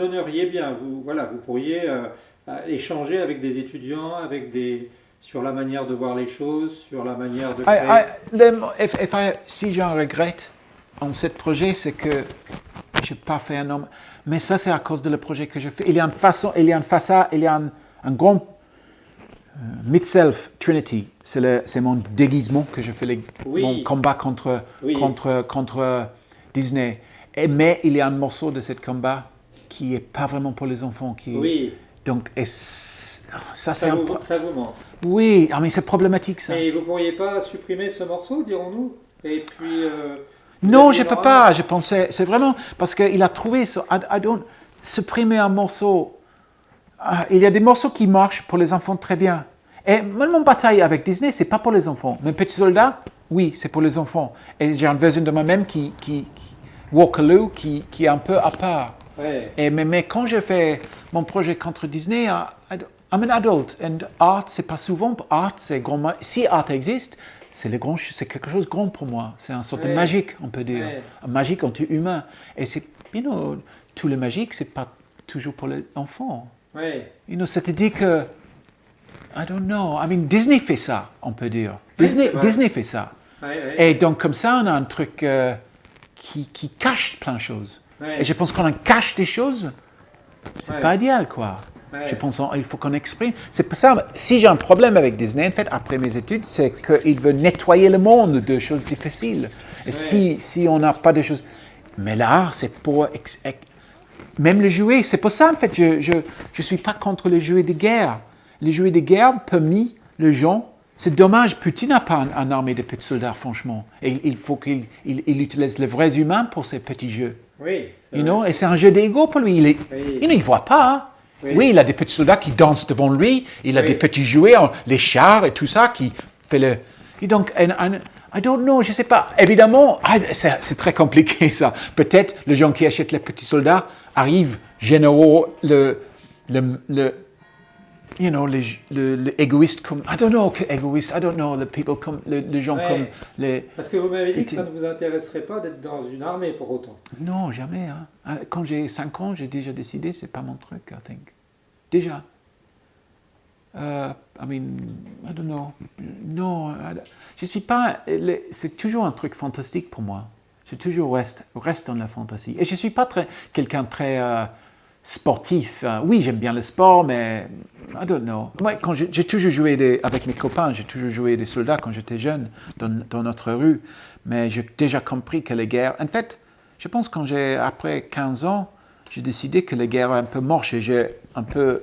donneriez bien. Vous pourriez échanger avec des étudiants, sur la manière de voir les choses, sur la manière de créer. Si j'en regrette en ce projet, c'est que je n'ai pas fait un homme. Mais ça, c'est à cause de le projet que je fais. Il y a une façon, il y a une façade, il y a un grand Mid-Self Trinity. C'est mon déguisement que je fais, mon combat contre Disney. Mais il y a un morceau de ce combat qui n'est pas vraiment pour les enfants. Donc, ça vous manque. Oui, mais c'est problématique ça. Et vous ne pourriez pas supprimer ce morceau, dirons-nous? Et puis. Non, je ne peux pas. Je pensais, c'est vraiment parce qu'il a trouvé ça. Supprimer un morceau. Il y a des morceaux qui marchent pour les enfants très bien. Et même mon bataille avec Disney, c'est pas pour les enfants. Mes petits soldats, oui, c'est pour les enfants. Et j'ai une version de moi-même qui Walkaloo, qui est un peu à part. Ouais. Mais quand je fais mon projet contre Disney, I'm an adult. And art, c'est pas souvent. Art, c'est grand. Si art existe, c'est quelque chose de grand pour moi. C'est une sorte de magique, on peut dire. Un magique anti-humain. Et c'est, tout le magique, c'est pas toujours pour les enfants. Ouais. C'est-à-dire que, I don't know. Disney fait ça, on peut dire. Disney fait ça. Et donc, comme ça, on a un truc qui cache plein de choses. Et je pense qu'on en cache des choses, c'est pas idéal, quoi. Je pense qu'il faut qu'on exprime. C'est pour ça, si j'ai un problème avec Disney, en fait, après mes études, c'est qu'il veut nettoyer le monde de choses difficiles. Et si on n'a pas de choses... Mais l'art, c'est pour... Même les jouets, c'est pour ça, en fait, je suis pas contre les jouets de guerre. Les jouets de guerre permis les gens... C'est dommage, Poutine n'a pas une armée de petits soldats, franchement. Et il faut qu'il utilise les vrais humains pour ces petits jeux. Oui. Et c'est un jeu d'ego pour lui. Il ne voit pas. Hein. Oui, il a des petits soldats qui dansent devant lui. Il a des petits jouets, les chars et tout ça qui fait le... Et donc, I don't know, je ne sais pas. Évidemment, c'est très compliqué ça. Peut-être les gens qui achètent les petits soldats arrivent généraux, les égoïstes comme... I don't know, égoïstes, I don't know, les gens comme... Parce que vous m'avez dit que ça ne vous intéresserait pas d'être dans une armée pour autant. Non, jamais. Hein. Quand j'ai 5 ans, j'ai déjà décidé, c'est pas mon truc, I think. Déjà. I don't know. Non, je suis pas... C'est toujours un truc fantastique pour moi. Je toujours reste dans la fantasy. Et je suis pas quelqu'un de très... sportif. Oui, j'aime bien le sport, mais I don't know. Moi, quand j'ai toujours joué avec mes copains, j'ai toujours joué des soldats quand j'étais jeune dans notre rue, mais j'ai déjà compris que les guerres... En fait, je pense après 15 ans, j'ai décidé que les guerres un peu mortes et j'ai un peu,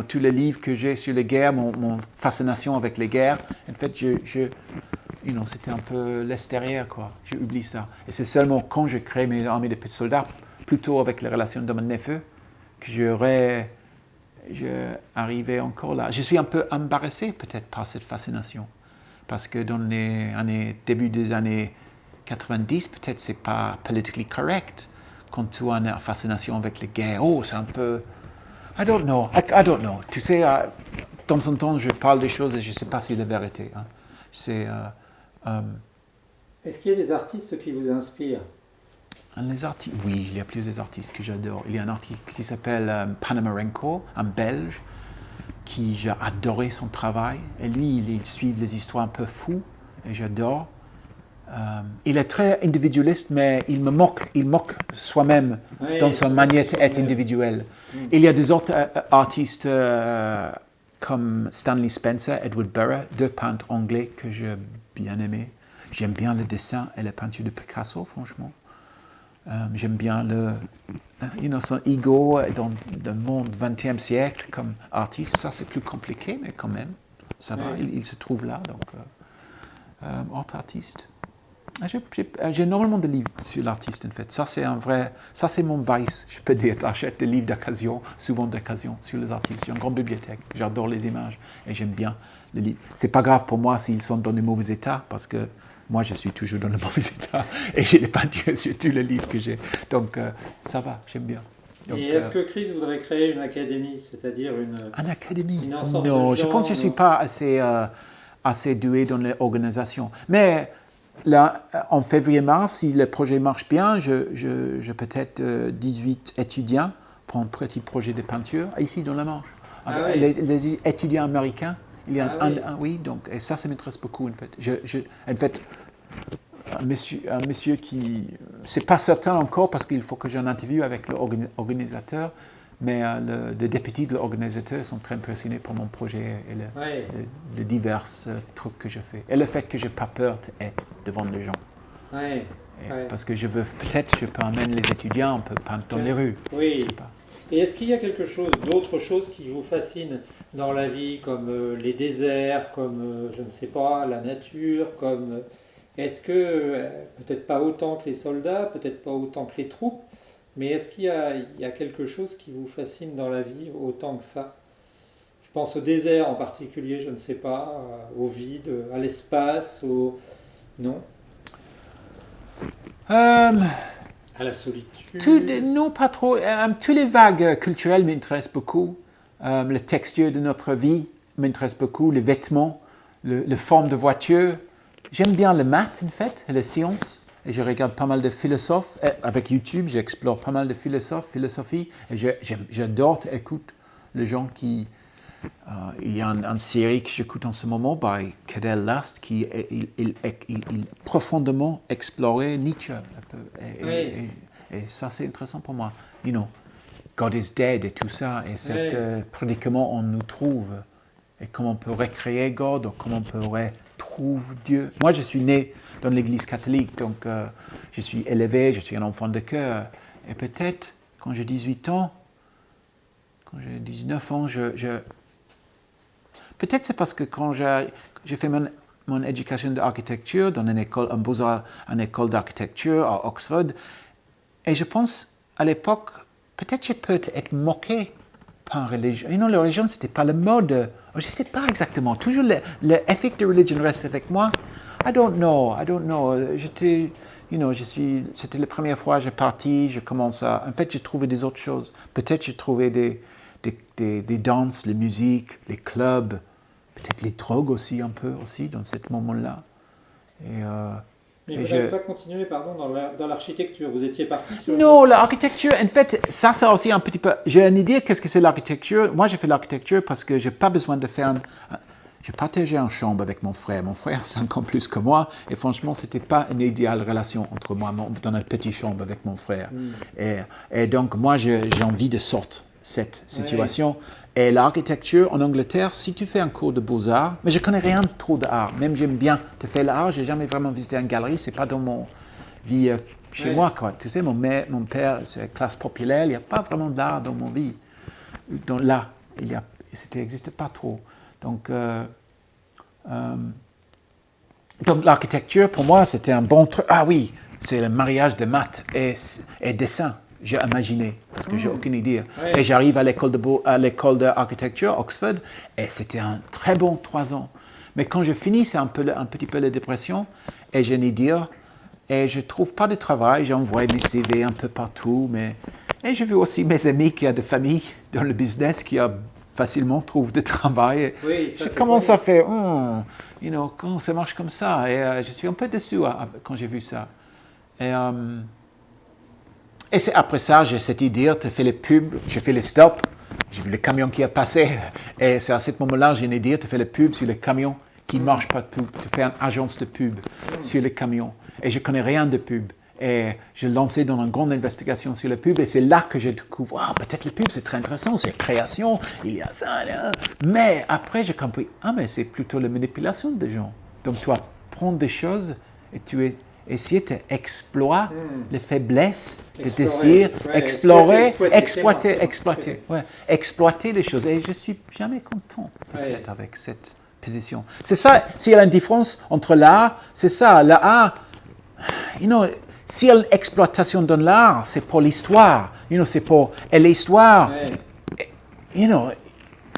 tous les livres que j'ai sur les guerres, mon fascination avec les guerres, en fait, c'était un peu l'extérieur, quoi. J'ai oublié ça. Et c'est seulement quand j'ai créé mes armées de petits soldats, plutôt avec les relations de mon neveu, que j'arrivais encore là. Je suis un peu embarrassé peut-être par cette fascination. Parce que dans début des années 90, peut-être c'est pas politically correct quand tu as une fascination avec les guerres. Oh, c'est un peu... I don't know. Tu sais, de temps en temps, je parle des choses et je ne sais pas si c'est la vérité. Hein. Est-ce qu'il y a des artistes qui vous inspirent? Oui, il y a plusieurs artistes que j'adore. Il y a un artiste qui s'appelle Panamarenko, un Belge, qui j'ai adoré son travail. Et lui, il suit les histoires un peu fous, et j'adore. Il est très individualiste, mais il moque soi-même dans sa manière d'être individuel. Il y a des autres artistes comme Stanley Spencer, Edward Burrough, 2 peintres anglais que j'ai bien aimés. J'aime bien le dessin et la peinture de Picasso, franchement. J'aime bien son ego dans le monde 20e siècle comme artiste. Ça, c'est plus compliqué, mais quand même, ça va, il se trouve là. Donc, autre artiste. J'ai énormément de livres sur l'artiste, en fait. Ça, c'est mon vice, je peux dire. J'achète des livres d'occasion, souvent d'occasion, sur les artistes. J'ai une grande bibliothèque. J'adore les images et j'aime bien les livres. C'est pas grave pour moi s'ils sont dans le mauvais état, parce que moi, je suis toujours dans le mauvais état et j'ai les peintures sur tous les livres que j'ai. Donc, ça va, j'aime bien. Donc, et est-ce que Chris voudrait créer une académie, c'est-à-dire une académie? Non, je pense que je ne suis pas assez doué dans l'organisation. Mais là, en février-mars, si le projet marche bien, je peut-être 18 étudiants pour un petit projet de peinture, ici dans la Manche. Ah oui. Les étudiants américains, il y a oui. donc, et ça m'intéresse beaucoup, en fait. En fait, un monsieur qui, c'est pas certain encore parce qu'il faut que j'ai un interview avec l'organisateur, mais le député de l'organisateur sont très impressionnés par mon projet et les divers trucs que je fais. Et le fait que j'ai pas peur d'être devant les gens. Parce que je peux amener les étudiants un peu peindre dans les rues. Oui. Je sais pas. Et est-ce qu'il y a d'autres choses qui vous fascinent dans la vie, comme les déserts, comme, je ne sais pas, la nature, comme... Est-ce que, peut-être pas autant que les soldats, peut-être pas autant que les troupes, mais est-ce qu'il y a quelque chose qui vous fascine dans la vie autant que ça? Je pense au désert en particulier, je ne sais pas, au vide, à l'espace, Non? À la solitude? Non, pas trop. Tous les vagues culturelles m'intéressent beaucoup. La texture de notre vie m'intéresse beaucoup. Les vêtements, la forme de voiture. J'aime bien le maths, en fait, et la science. Et je regarde pas mal de philosophes. Avec YouTube, j'explore pas mal de philosophie. Et j'adore écouter les gens qui... il y a une série que j'écoute en ce moment by Cadell Last qui il profondément exploré Nietzsche. Et ça, c'est intéressant pour moi. God is dead et tout ça. Et cet prédicament, on nous trouve. Et comment on peut recréer God, ou comment on peut retrouver Dieu. Moi, je suis né dans l'église catholique, donc je suis élevé, je suis un enfant de cœur. Et peut-être, quand j'ai 18 ans, quand j'ai 19 ans, peut-être c'est parce que quand j'ai fait mon éducation d'architecture dans une école d'architecture à Oxford, et je pense, à l'époque, peut-être je peux être moqué par religion. La religion, c'était pas le mode. Je sais pas exactement. Toujours l'effet de religion reste avec moi. I don't know. C'était la première fois que j'ai parti, je commence à... En fait, j'ai trouvé des autres choses. Peut-être j'ai trouvé des danses, les musiques, les clubs, peut-être les drogues aussi, un peu aussi, dans ce moment-là. Mais vous n'avez pas continué, dans l'architecture. Vous étiez parti sur... Non, l'architecture, en fait, ça aussi un petit peu... J'ai une idée qu'est-ce que c'est l'architecture. Moi, j'ai fait l'architecture parce que je n'ai pas besoin de faire... J'ai partagé une chambre avec mon frère. Mon frère a 5 ans plus que moi. Et franchement, ce n'était pas une idéale relation entre moi dans une petite chambre avec mon frère. Et donc, moi, j'ai envie de sortir cette situation. Et l'architecture en Angleterre, si tu fais un cours de beaux-arts, mais je connais rien trop d'art, même j'aime bien te faire l'art, j'ai jamais vraiment visité une galerie, c'est pas dans mon vie chez moi, quoi. Tu sais, mon père, c'est classe populaire, il n'y a pas vraiment d'art dans mon vie. Là, c'était n'existait pas trop. Donc l'architecture, pour moi, c'était un bon truc. Ah oui, c'est le mariage de maths et dessin. J'ai imaginé, parce que j'ai aucune idée. Et j'arrive à l'école d'architecture, Oxford, et c'était un très bon 3 ans. Mais quand je finis, c'est un petit peu la dépression, et je n'ai dire, et je ne trouve pas de travail, j'envoie mes CV un peu partout, et j'ai vu aussi mes amis qui ont des familles dans le business qui facilement trouvent du travail. Je commence à faire, comment ça marche comme ça, et je suis un peu déçu quand j'ai vu ça. Et c'est après ça, j'ai cette idée, tu fais les pubs, j'ai fait les stops, j'ai vu le camion qui a passé, et c'est à ce moment-là, j'ai une idée, tu fais les pubs sur les camions qui ne marchent pas de pub, tu fais une agence de pub sur les camions, et je ne connais rien de pub, et je lancé dans une grande investigation sur les pubs, et c'est là que je découvre, peut-être les pubs, c'est très intéressant, c'est la création, il y a ça, là. Mais après, j'ai compris, mais c'est plutôt la manipulation des gens. Donc, tu vas prendre des choses, et tu essayer d'exploiter les faiblesses, de désir, explorer, exploiter les choses. Et je ne suis jamais content, peut-être, avec cette position. C'est ça, s'il y a une différence entre l'art, c'est ça, l'art, s'il y a une exploitation de l'art, c'est pour l'histoire, c'est pour... Et l'histoire,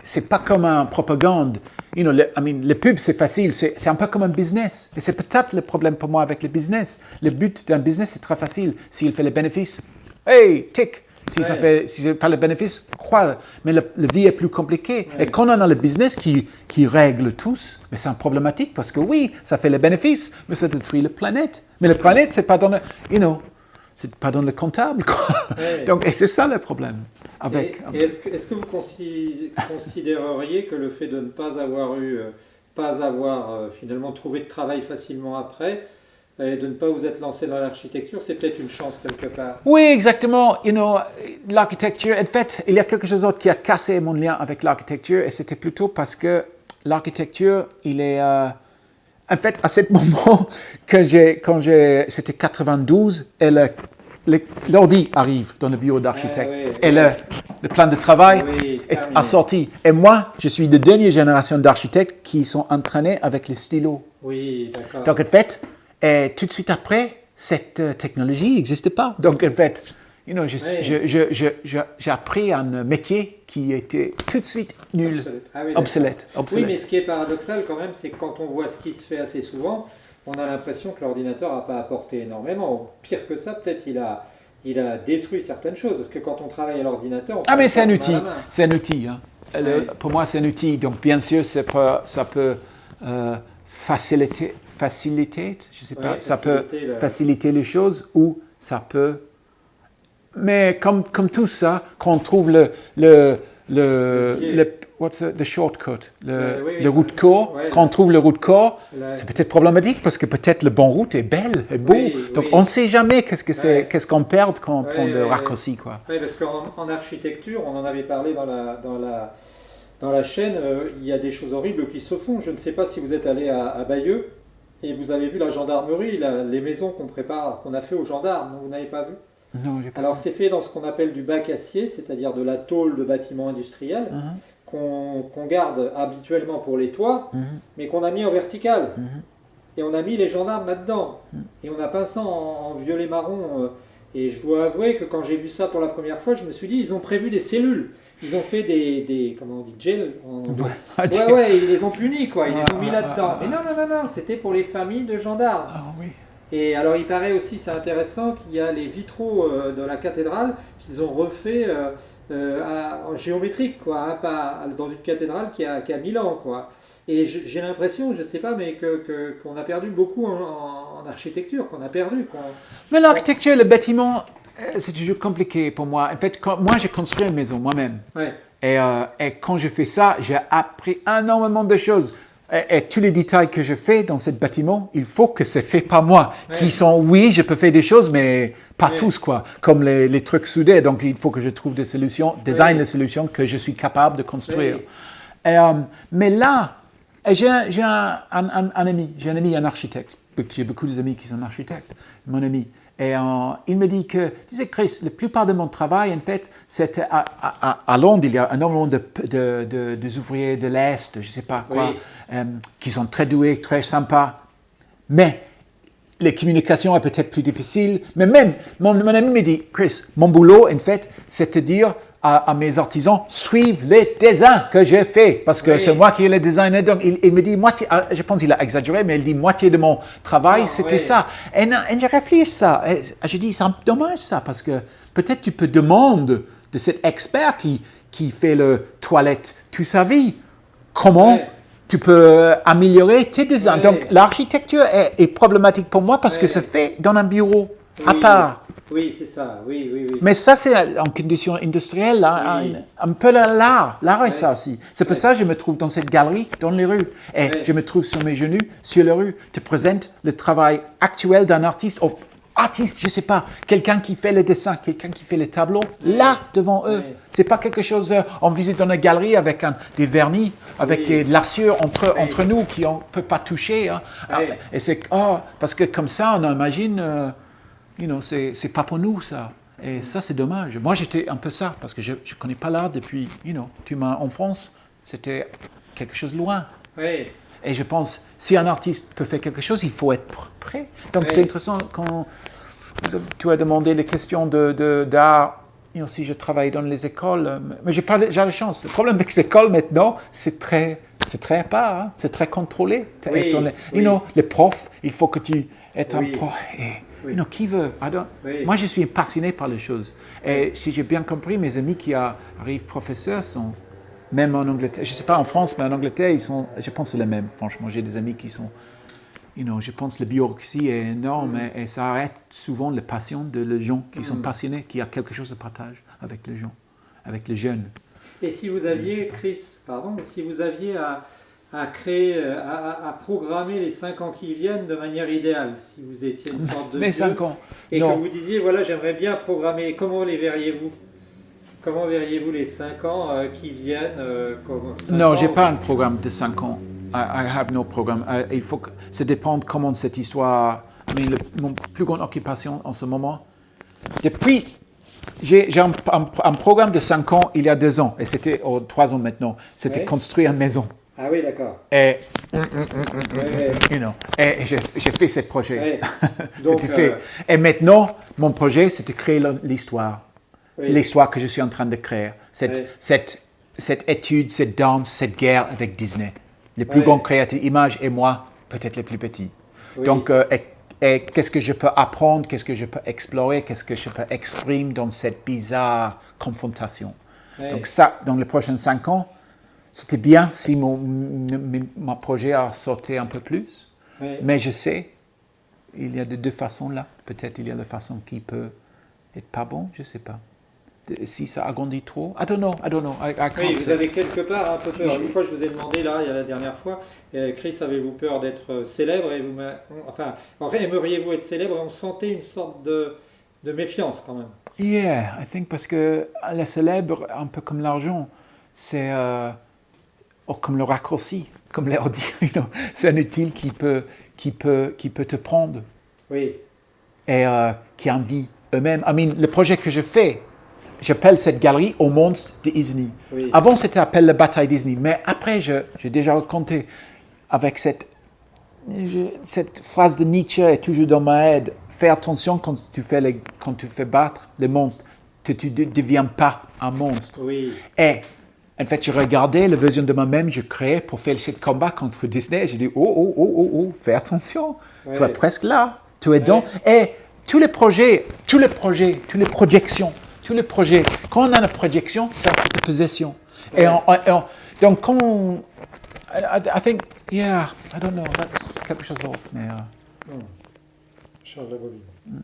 c'est pas comme une propagande. Le pub, c'est facile, c'est un peu comme un business. Et c'est peut-être le problème pour moi avec le business. Le but d'un business, c'est très facile. S'il fait les bénéfices, hey, tic. Si ça fait pas les bénéfices, crois. Mais la vie est plus compliquée. Et quand on a le business qui règle tous, mais c'est un problématique parce que oui, ça fait les bénéfices, mais ça détruit la planète. Mais la planète, c'est pas dans le, c'est pas dans le comptable, quoi. Donc, et c'est ça le problème. avec... Et est-ce que vous considéreriez que le fait de ne pas avoir finalement trouvé de travail facilement après, et de ne pas vous être lancé dans l'architecture, c'est peut-être une chance quelque part? Oui, exactement. L'architecture, en fait, il y a quelque chose d'autre qui a cassé mon lien avec l'architecture, et c'était plutôt parce que l'architecture, il est... en fait, à ce moment, c'était 92, et l'ordi arrive dans le bureau d'architecte, et le plan de travail est assorti. Et moi, je suis de dernière génération d'architectes qui sont entraînés avec les stylos. Oui, d'accord. Donc, en fait, et tout de suite après, cette technologie n'existait pas. Donc, en fait, j'ai appris un métier qui était tout de suite nul, obsolète. Oui, mais ce qui est paradoxal quand même, c'est que quand on voit ce qui se fait assez souvent, on a l'impression que l'ordinateur n'a pas apporté énormément. Pire que ça, peut-être il a détruit certaines choses. Parce que quand on travaille à l'ordinateur... mais c'est un outil. C'est un outil. Hein. Pour moi, c'est un outil. Donc, bien sûr, ça peut faciliter, je sais pas, ça peut faciliter les choses ou ça peut... Mais comme tout ça, quand on trouve le shortcut, le route court, quand on trouve le route court, c'est peut-être problématique parce que peut-être le bon route est belle, est beau. Donc on ne sait jamais qu'est-ce qu'on perd quand on prend le raccourci, quoi. Oui, parce qu'en architecture, on en avait parlé dans la chaîne, il y a des choses horribles qui se font. Je ne sais pas si vous êtes allé à Bayeux et vous avez vu la gendarmerie, les maisons qu'on a fait aux gendarmes. Vous n'avez pas vu? Non, j'ai pas Alors vu. c'est fait dans ce qu'on appelle du bac acier, c'est-à-dire de la tôle de bâtiment industriel, qu'on garde habituellement pour les toits, mais qu'on a mis en vertical. Et on a mis les gendarmes là-dedans. Et on a peint ça en violet marron. Et je dois avouer que quand j'ai vu ça pour la première fois, je me suis dit, ils ont prévu des cellules. Ils ont fait des comment on dit, gel. Ouais, ils les ont punis, quoi. Ils les ont mis là-dedans. Mais non, c'était pour les familles de gendarmes. Ah oui. Et alors il paraît aussi, c'est intéressant, qu'il y a les vitraux de la cathédrale qu'ils ont refait en géométrique, quoi, hein, pas dans une cathédrale qui a 1000 ans, quoi. Et j'ai l'impression, je ne sais pas, mais qu'on a perdu beaucoup en architecture, qu'on a perdu, quoi. Mais l'architecture, le bâtiment, c'est toujours compliqué pour moi. En fait, moi j'ai construit une maison moi-même. Ouais. Et quand je fais ça, j'ai appris énormément de choses. Et tous les détails que je fais dans ce bâtiment, il faut que c'est fait par moi. Qui sont, oui, je peux faire des choses, mais pas tous, quoi. Comme les trucs soudés. Donc, il faut que je trouve des solutions, design des solutions que je suis capable de construire. Et, mais là, j'ai un ami, un architecte. J'ai beaucoup d'amis qui sont architectes, mon ami. Et il me dit que, tu sais, Chris, la plupart de mon travail, en fait, c'était à Londres, il y a énormément des ouvriers de l'Est, je ne sais pas quoi, qui sont très doués, très sympas. Mais les communications sont peut-être plus difficiles. Mais même, mon ami me dit, Chris, mon boulot, en fait, c'est de dire à mes artisans, suivre les dessins que j'ai faits, parce que c'est moi qui ai les designer. Donc, il me dit moitié, je pense qu'il a exagéré, mais il dit moitié de mon travail, c'était ça. Et je réfléchis à ça. Et je dis, c'est dommage ça, parce que peut-être tu peux demander de cet expert qui fait le toilette toute sa vie, comment tu peux améliorer tes designs. Donc, l'architecture est problématique pour moi parce que c'est fait dans un bureau à part. Oui, c'est ça, oui. Mais ça, c'est en condition industrielle, un peu l'art est ça aussi. C'est pour ça que je me trouve dans cette galerie, dans les rues. Et je me trouve sur mes genoux, sur les rues, te présente le travail actuel d'un artiste, je ne sais pas, quelqu'un qui fait les dessins, quelqu'un qui fait les tableaux, là, devant eux. C'est pas quelque chose, on visite dans une galerie avec des vernis, avec des lassures entre nous qui on ne peut pas toucher. Hein. Et c'est, parce que comme ça, on imagine... c'est pas pour nous, ça. Et ça, c'est dommage. Moi, j'étais un peu ça, parce que je ne connais pas l'art depuis, en France, c'était quelque chose de loin. Oui. Et je pense, si un artiste peut faire quelque chose, il faut être prêt. Donc, c'est intéressant quand tu as demandé les questions d'art, si je travaille dans les écoles. Mais j'ai la chance. Le problème avec les écoles, maintenant, c'est très à part, hein, c'est très contrôlé. Les profs, il faut que tu aies un prof. Qui veut? Moi, je suis passionné par les choses. Et si j'ai bien compris, mes amis qui arrivent professeurs sont, même en Angleterre, je ne sais pas en France, mais en Angleterre, je pense que c'est les mêmes. Franchement, j'ai des amis qui sont, je pense que la bureaucratie est énorme et ça arrête souvent la passion de les gens qui sont passionnés, qui a quelque chose de partage avec les gens. avec les jeunes. Et si vous aviez, Chris, pardon, si vous aviez à créer, à programmer les 5 ans qui viennent de manière idéale, si vous étiez une sorte de Mais dieu, 5 ans, et non. que vous disiez, voilà, j'aimerais bien programmer, comment les verriez-vous? Comment verriez-vous les 5 ans qui viennent Non, j'ai pas un programme de 5 ans. I have no programme. Il faut que ça dépend de comment cette histoire. Mais mon plus grande occupation en ce moment, depuis, j'ai un programme de 5 ans il y a 2 ans, et c'était 3 ans maintenant. C'était construire une maison. Ah oui, d'accord. Et, Ouais. you know, et j'ai fait ce projet. Ouais. Donc, C'était fait. Et maintenant, mon projet, c'était créer l'histoire. oui. L'histoire que je suis en train de créer. Ouais. Cette étude, cette danse, cette guerre avec Disney. Les plus Ouais. grands créateurs d'images et moi, peut-être les plus petits. Oui. Donc, et qu'est-ce que je peux apprendre, qu'est-ce que je peux explorer, qu'est-ce que je peux exprimer dans cette bizarre confrontation. Ouais. Donc ça, dans les prochains 5 ans, c'était bien si mon projet a sauté un peu plus. Ouais. Mais je sais, il y a de deux façons là. Peut-être il y a la façon qui peut être pas bon, je sais pas. Si ça agrandit trop, I don't know. I can't Oui, vous say. avez quelque part un peu peur. Une fois, je vous ai demandé, là, il y a la dernière fois, Chris, avez-vous peur d'être célèbre et aimeriez-vous être célèbre? Et on sentait une sorte de méfiance quand même. Yeah, I think parce que la célèbre, un peu comme l'argent, c'est comme le raccourci, comme l'ordi, c'est un outil qui peut te prendre Oui, et qui envie eux-mêmes. Le projet que je fais, j'appelle cette galerie Aux monstres de Disney. oui. Avant, c'était appelé la bataille Disney, mais après, j'ai déjà raconté avec cette phrase de Nietzsche est toujours dans ma tête. Fais attention quand tu fais battre les monstres, que tu ne deviens pas un monstre. Oui. Et en fait, je regardais la version de moi-même, je créais pour faire ce combat contre Disney. J'ai dit, oh, fais attention, tu es presque là, tu es dans. Et tous les projets, toutes les projections, quand on a une projection, ça c'est une possession. Et donc, quand I think, yeah, I don't know, that's quelque chose d'autre. Mais, Change la bobine.